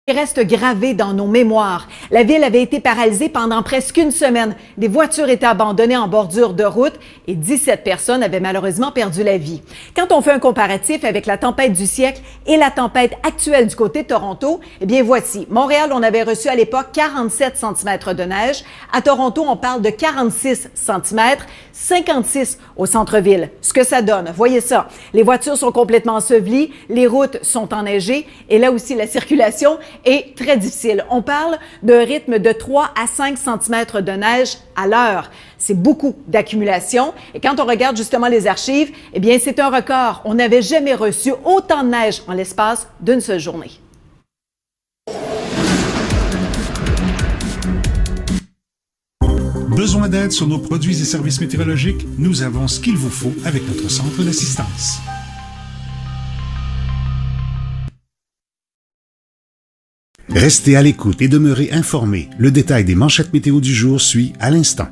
Reste gravé dans nos mémoires. La ville avait été paralysée pendant presque une semaine. Des voitures étaient abandonnées en bordure de route et 17 personnes avaient malheureusement perdu la vie. Quand on fait un comparatif avec la tempête du siècle et la tempête actuelle du côté de Toronto, eh bien voici. Montréal, on avait reçu à l'époque 47 cm de neige. À Toronto, on parle de 46 cm, 56 au centre-ville. Ce que ça donne, voyez ça. Les voitures sont complètement ensevelies, les routes sont enneigées et là aussi la circulation est très difficile. On parle d'un rythme de 3 à 5 cm de neige à l'heure. C'est beaucoup d'accumulation. Et quand on regarde justement les archives, eh bien, c'est un record. On n'avait jamais reçu autant de neige en l'espace d'une seule journée. Besoin d'aide sur nos produits et services météorologiques? Nous avons ce qu'il vous faut avec notre centre d'assistance. Restez à l'écoute et demeurez informés. Le détail des manchettes météo du jour suit à l'instant.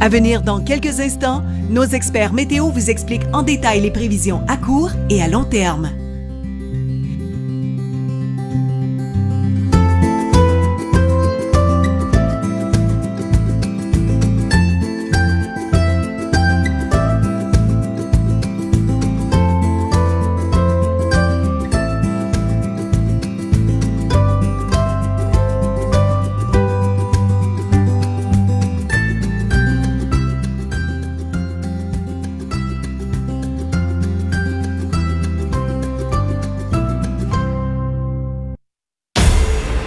À venir dans quelques instants, nos experts météo vous expliquent en détail les prévisions à court et à long terme.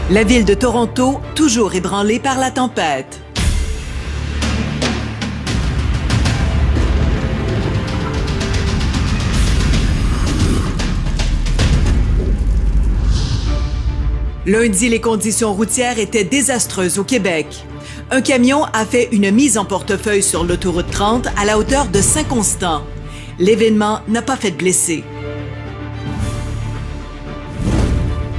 La ville de Toronto, toujours ébranlée par la tempête. Lundi, les conditions routières étaient désastreuses au Québec. Un camion a fait une mise en portefeuille sur l'autoroute 30 à la hauteur de Saint-Constant. L'événement n'a pas fait de blessés.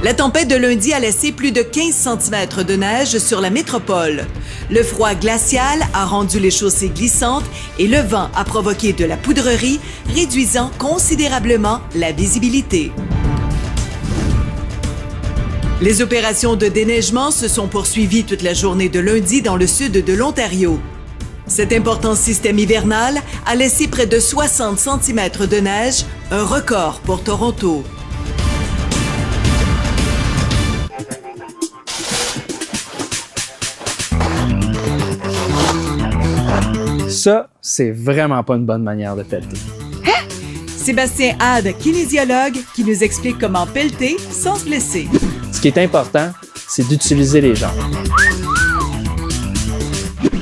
La tempête de lundi a laissé plus de 15 cm de neige sur la métropole. Le froid glacial a rendu les chaussées glissantes et le vent a provoqué de la poudrerie, réduisant considérablement la visibilité. Les opérations de déneigement se sont poursuivies toute la journée de lundi dans le sud de l'Ontario. Cet important système hivernal a laissé près de 60 cm de neige, un record pour Toronto. Ça, c'est vraiment pas une bonne manière de pelleter. Sébastien Hade, kinésiologue, qui nous explique comment pelleter sans se blesser. Ce qui est important, c'est d'utiliser les jambes.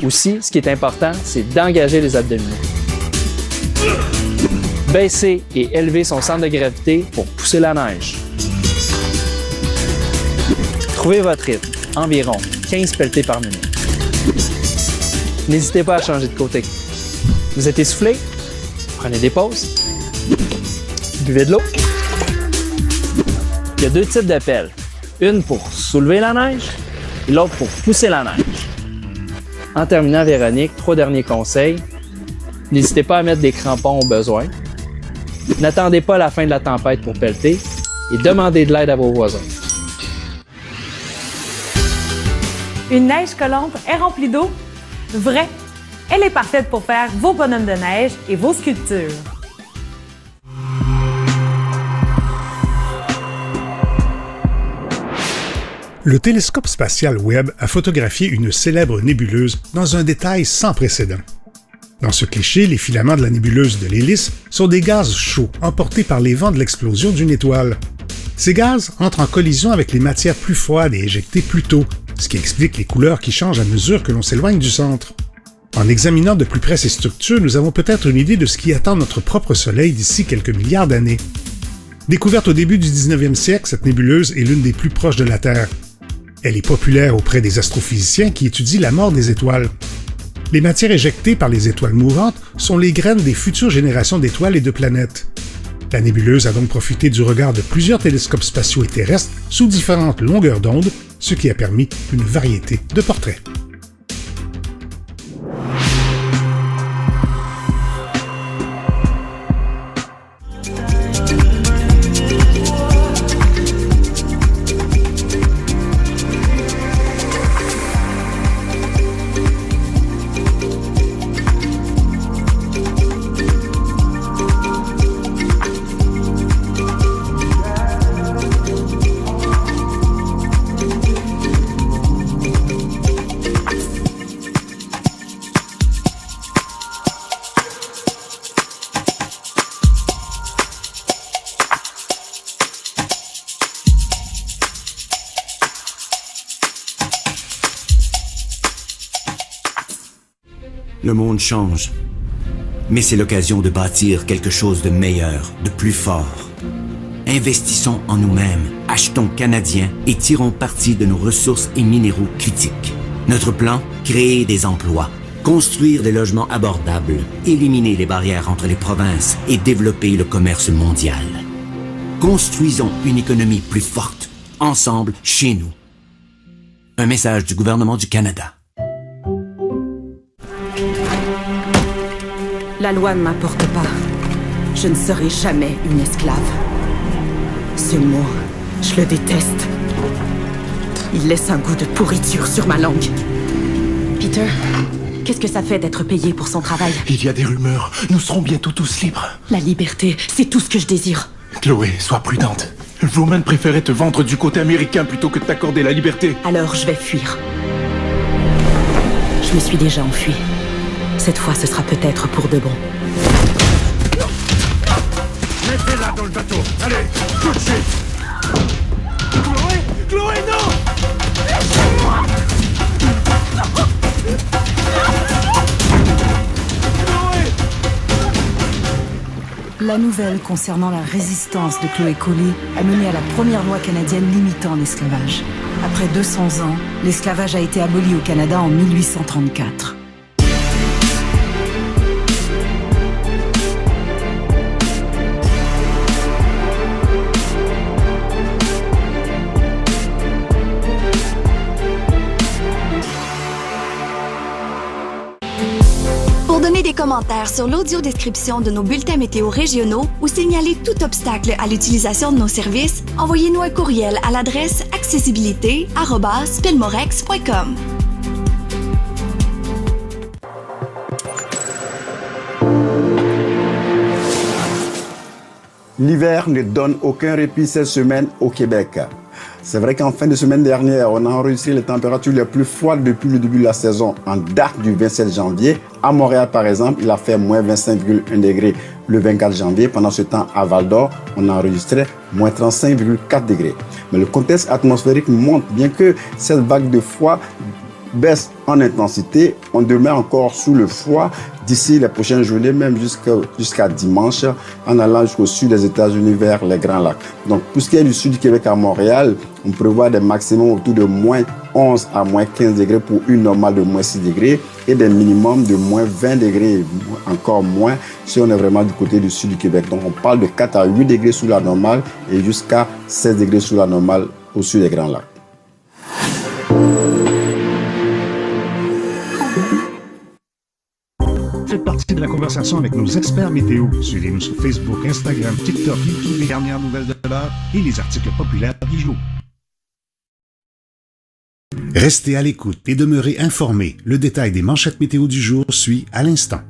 Aussi, ce qui est important, c'est d'engager les abdominaux. Baisser et élever son centre de gravité pour pousser la neige. Trouvez votre rythme, environ 15 pelletés par minute. N'hésitez pas à changer de côté. Vous êtes essoufflé? Prenez des pauses. Buvez de l'eau. Il y a 2 types de pelles. Une pour soulever la neige et l'autre pour pousser la neige. En terminant, Véronique, 3 derniers conseils. N'hésitez pas à mettre des crampons au besoin. N'attendez pas la fin de la tempête pour pelleter et demandez de l'aide à vos voisins. Une neige collante est remplie d'eau? Vrai! Elle est parfaite pour faire vos bonhommes de neige et vos sculptures. Le télescope spatial Webb a photographié une célèbre nébuleuse dans un détail sans précédent. Dans ce cliché, les filaments de la nébuleuse de l'hélice sont des gaz chauds emportés par les vents de l'explosion d'une étoile. Ces gaz entrent en collision avec les matières plus froides et éjectées plus tôt, ce qui explique les couleurs qui changent à mesure que l'on s'éloigne du centre. En examinant de plus près ces structures, nous avons peut-être une idée de ce qui attend notre propre Soleil d'ici quelques milliards d'années. Découverte au début du 19e siècle, cette nébuleuse est l'une des plus proches de la Terre. Elle est populaire auprès des astrophysiciens qui étudient la mort des étoiles. Les matières éjectées par les étoiles mourantes sont les graines des futures générations d'étoiles et de planètes. La nébuleuse a donc profité du regard de plusieurs télescopes spatiaux et terrestres sous différentes longueurs d'onde, ce qui a permis une variété de portraits. Le monde change, mais c'est l'occasion de bâtir quelque chose de meilleur, de plus fort. Investissons en nous-mêmes, achetons canadien et tirons parti de nos ressources et minéraux critiques. Notre plan, créer des emplois, construire des logements abordables, éliminer les barrières entre les provinces et développer le commerce mondial. Construisons une économie plus forte, ensemble, chez nous. Un message du gouvernement du Canada. La loi ne m'importe pas. Je ne serai jamais une esclave. Ce mot, je le déteste. Il laisse un goût de pourriture sur ma langue. Peter, qu'est-ce que ça fait d'être payé pour son travail? Il y a des rumeurs. Nous serons bientôt tous libres. La liberté, c'est tout ce que je désire. Chloé, sois prudente. Roman préférait te vendre du côté américain plutôt que de t'accorder la liberté. Alors je vais fuir. Je me suis déjà enfui. Cette fois, ce sera peut-être pour de bon. Mettez-la dans le bateau. Allez, tout de suite. Chloé, Chloé, non! La nouvelle concernant la résistance de Chloé Collet a mené à la première loi canadienne limitant l'esclavage. Après 200 ans, l'esclavage a été aboli au Canada en 1834. Pour donner des commentaires sur l'audio-description de nos bulletins météo régionaux ou signaler tout obstacle à l'utilisation de nos services, envoyez-nous un courriel à l'adresse accessibilité@spelmorex.com. L'hiver ne donne aucun répit cette semaine au Québec. C'est vrai qu'en fin de semaine dernière, on a enregistré les températures les plus froides depuis le début de la saison, en date du 27 janvier. À Montréal, par exemple, il a fait moins 25,1 degrés le 24 janvier. Pendant ce temps, à Val-d'Or, on a enregistré moins 35,4 degrés. Mais le contexte atmosphérique montre, bien que cette vague de froid baisse en intensité, on demeure encore sous le froid d'ici les prochaines journées, même jusqu'à dimanche, en allant jusqu'au sud des États-Unis vers les Grands Lacs. Donc, pour ce qui est du sud du Québec à Montréal, on prévoit des maximums autour de moins 11 à moins 15 degrés pour une normale de moins 6 degrés et des minimums de moins 20 degrés, encore moins si on est vraiment du côté du sud du Québec. Donc, on parle de 4 à 8 degrés sous la normale et jusqu'à 16 degrés sous la normale au sud des Grands Lacs. Faites partie de la conversation avec nos experts météo. Suivez-nous sur Facebook, Instagram, TikTok, YouTube, les dernières nouvelles de l'heure et les articles populaires du jour. Restez à l'écoute et demeurez informés. Le détail des manchettes météo du jour suit à l'instant.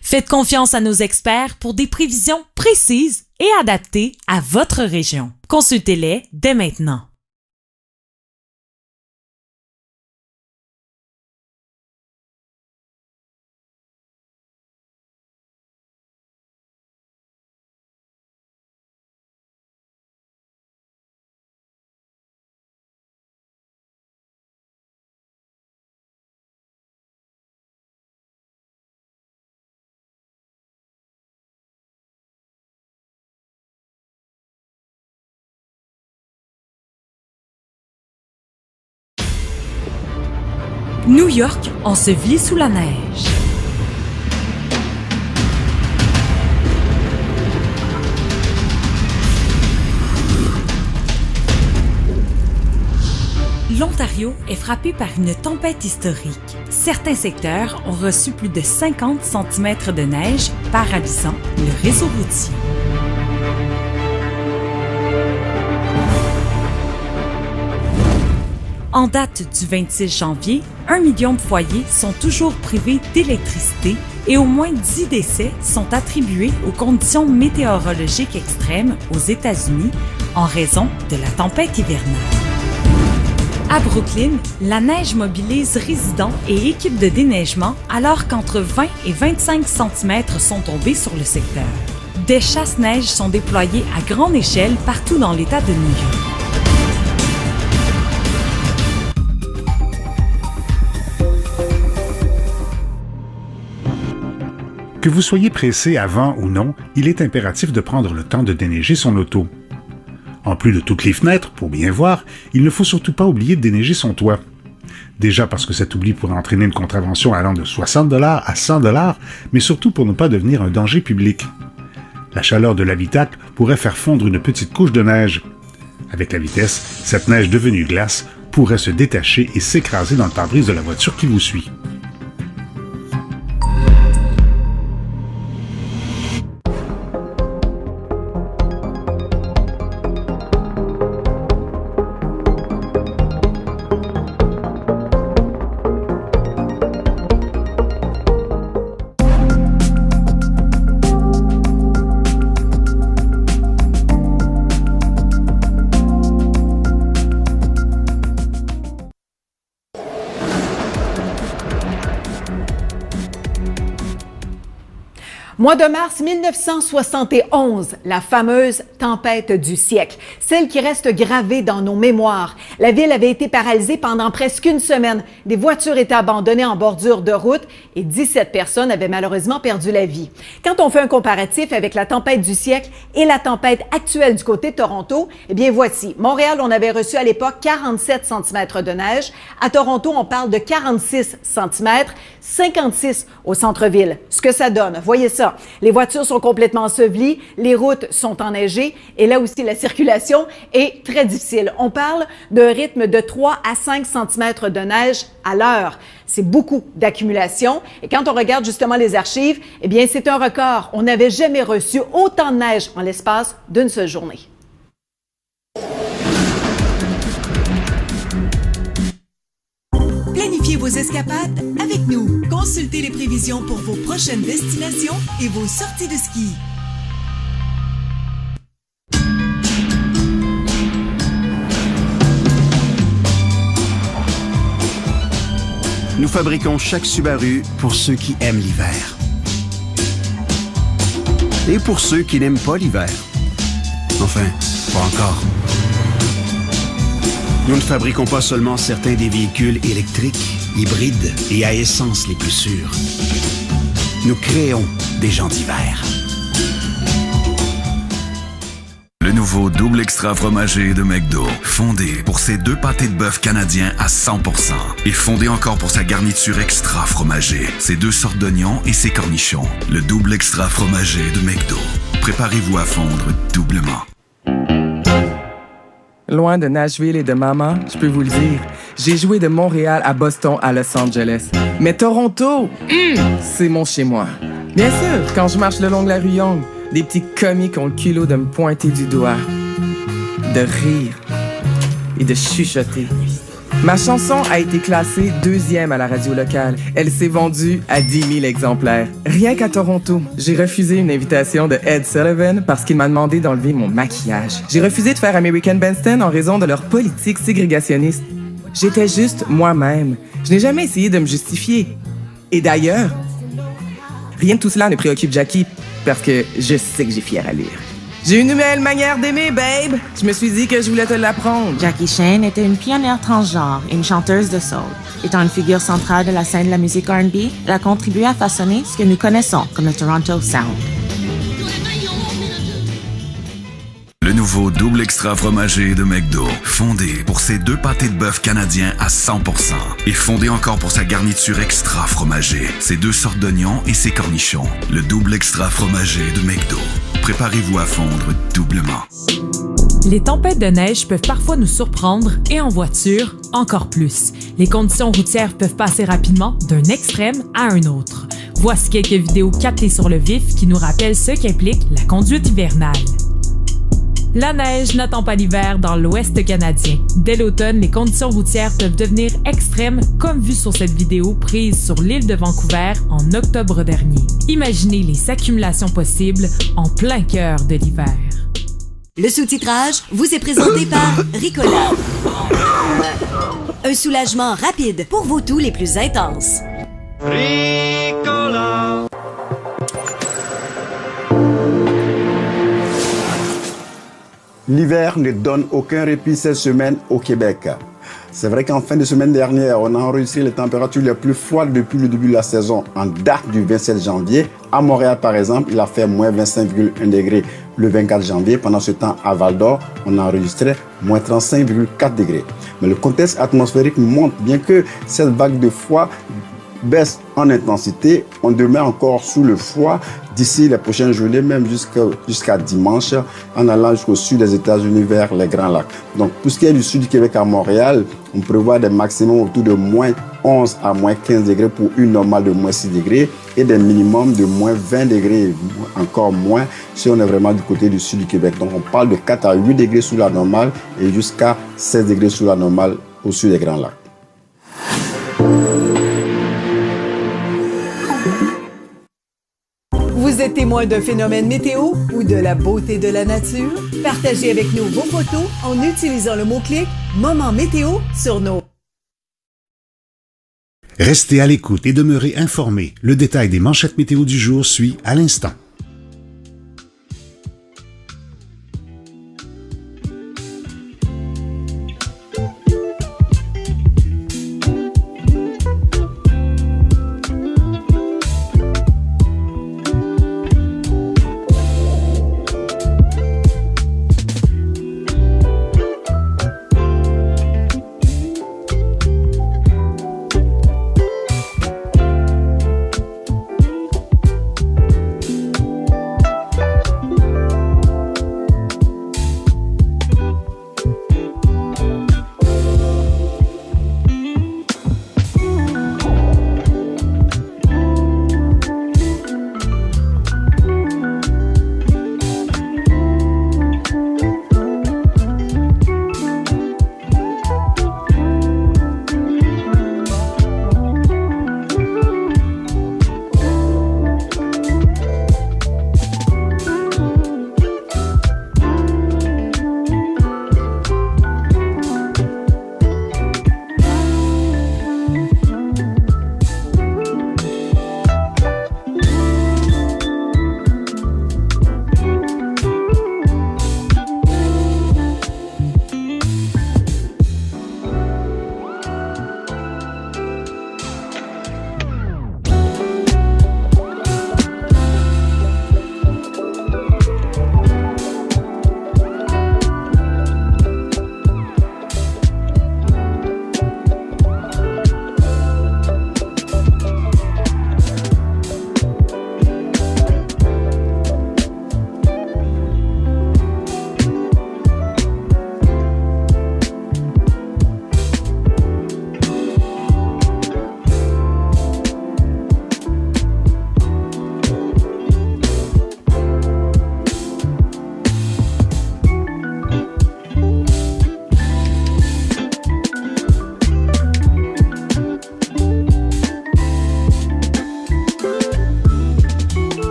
Faites confiance à nos experts pour des prévisions précises et adaptées à votre région. Consultez-les dès maintenant. New York ensevelie sous la neige. L'Ontario est frappé par une tempête historique. Certains secteurs ont reçu plus de 50 cm de neige, paralysant le réseau routier. En date du 26 janvier, 1 million de foyers sont toujours privés d'électricité et au moins 10 décès sont attribués aux conditions météorologiques extrêmes aux États-Unis en raison de la tempête hivernale. À Brooklyn, la neige mobilise résidents et équipes de déneigement alors qu'entre 20 et 25 cm sont tombés sur le secteur. Des chasse-neige sont déployés à grande échelle partout dans l'État de New York. Que vous soyez pressé avant ou non, il est impératif de prendre le temps de déneiger son auto. En plus de toutes les fenêtres, pour bien voir, il ne faut surtout pas oublier de déneiger son toit. Déjà parce que cet oubli pourrait entraîner une contravention allant de 60 $ à 100 $, mais surtout pour ne pas devenir un danger public. La chaleur de l'habitacle pourrait faire fondre une petite couche de neige. Avec la vitesse, cette neige devenue glace pourrait se détacher et s'écraser dans le pare-brise de la voiture qui vous suit. Mois de mars 1971, la fameuse tempête du siècle, celle qui reste gravée dans nos mémoires. La ville avait été paralysée pendant presque une semaine. Des voitures étaient abandonnées en bordure de route et 17 personnes avaient malheureusement perdu la vie. Quand on fait un comparatif avec la tempête du siècle et la tempête actuelle du côté de Toronto, eh bien voici. Montréal, on avait reçu à l'époque 47 cm de neige. À Toronto, on parle de 46 cm, 56 au centre-ville. Ce que ça donne, voyez ça. Les voitures sont complètement ensevelies, les routes sont enneigées et là aussi la circulation est très difficile. On parle d'un rythme de 3 à 5 cm de neige à l'heure. C'est beaucoup d'accumulation et quand on regarde justement les archives, eh bien c'est un record. On n'avait jamais reçu autant de neige en l'espace d'une seule journée. Planifiez vos escapades avec nous. Consultez les prévisions pour vos prochaines destinations et vos sorties de ski. Nous fabriquons chaque Subaru pour ceux qui aiment l'hiver. Et pour ceux qui n'aiment pas l'hiver. Enfin, pas encore. Nous ne fabriquons pas seulement certains des véhicules électriques, hybrides et à essence les plus sûrs. Nous créons des gens d'hiver. Le nouveau double extra fromagé de McDo, fondé pour ses 2 pâtés de bœuf canadiens à 100% et fondé encore pour sa garniture extra fromagée, ses 2 sortes d'oignons et ses cornichons. Le double extra fromagé de McDo. Préparez-vous à fondre doublement. Loin de Nashville et de maman, je peux vous le dire, j'ai joué de Montréal à Boston à Los Angeles. Mais Toronto, c'est mon chez-moi. Bien sûr, quand je marche le long de la rue Yonge, des petits comiques ont le culot de me pointer du doigt, de rire et de chuchoter. Ma chanson a été classée 2e à la radio locale. Elle s'est vendue à 10 000 exemplaires. Rien qu'à Toronto, j'ai refusé une invitation de Ed Sullivan parce qu'il m'a demandé d'enlever mon maquillage. J'ai refusé de faire American Bandstand en raison de leur politique ségrégationniste. J'étais juste moi-même. Je n'ai jamais essayé de me justifier. Et d'ailleurs, rien de tout cela ne préoccupe Jackie parce que je sais que j'ai fière allure. J'ai une nouvelle manière d'aimer, babe. Je me suis dit que je voulais te l'apprendre. Jackie Chan était une pionnière transgenre et une chanteuse de soul. Étant une figure centrale de la scène de la musique R&B, elle a contribué à façonner ce que nous connaissons comme le Toronto Sound. Le nouveau double extra fromagé de McDo, fondé pour ses 2 pâtés de bœuf canadiens à 100% et fondé encore pour sa garniture extra fromagée, ses 2 sortes d'oignons et ses cornichons. Le double extra fromagé de McDo. Préparez-vous à fondre doublement. Les tempêtes de neige peuvent parfois nous surprendre et en voiture, encore plus. Les conditions routières peuvent passer rapidement d'un extrême à un autre. Voici quelques vidéos captées sur le vif qui nous rappellent ce qu'implique la conduite hivernale. La neige n'attend pas l'hiver dans l'Ouest canadien. Dès l'automne, les conditions routières peuvent devenir extrêmes, comme vu sur cette vidéo prise sur l'île de Vancouver en octobre dernier. Imaginez les accumulations possibles en plein cœur de l'hiver. Le sous-titrage vous est présenté par Ricola. Un soulagement rapide pour vos toux les plus intenses. Ricola. L'hiver ne donne aucun répit cette semaine au Québec. C'est vrai qu'en fin de semaine dernière, on a enregistré les températures les plus froides depuis le début de la saison en date du 27 janvier. À Montréal, par exemple, il a fait moins 25,1 degrés le 24 janvier. Pendant ce temps, à Val-d'Or, on a enregistré moins 35,4 degrés. Mais le contexte atmosphérique montre bien que cette vague de froid baisse en intensité. On demeure encore sous le froid d'ici les prochaines journées, même jusqu'à dimanche, en allant jusqu'au sud des États-Unis vers les Grands Lacs. Donc, pour ce qui est du sud du Québec à Montréal, on prévoit des maximums autour de moins 11 à moins 15 degrés pour une normale de moins 6 degrés et des minimums de moins 20 degrés, encore moins si on est vraiment du côté du sud du Québec. Donc, on parle de 4 à 8 degrés sous la normale et jusqu'à 16 degrés sous la normale au sud des Grands Lacs. Vous êtes témoin d'un phénomène météo ou de la beauté de la nature? Partagez avec nous vos photos en utilisant le mot-clic « Moment météo » sur nos... Restez à l'écoute et demeurez informés. Le détail des manchettes météo du jour suit à l'instant.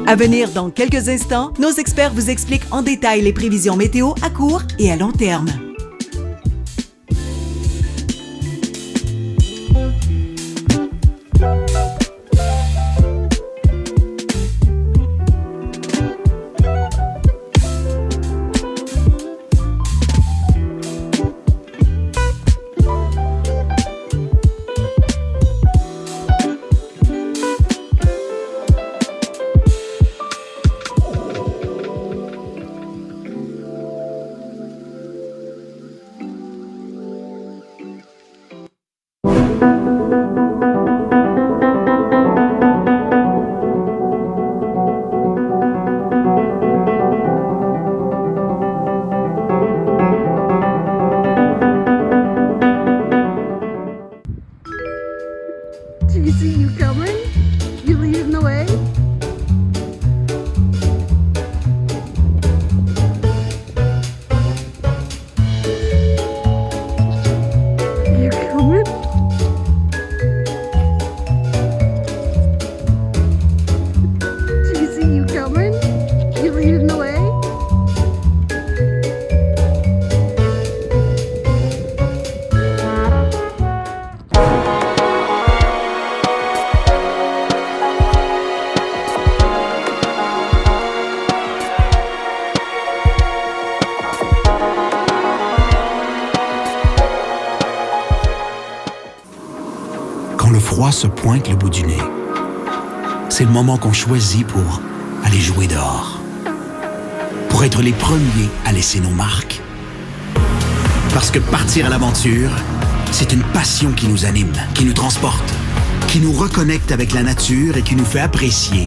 À venir dans quelques instants, nos experts vous expliquent en détail les prévisions météo à court et à long terme. le froid se pointe le bout du nez. C'est le moment qu'on choisit pour aller jouer dehors. Pour être les premiers à laisser nos marques. Parce que partir à l'aventure, c'est une passion qui nous anime, qui nous transporte, qui nous reconnecte avec la nature et qui nous fait apprécier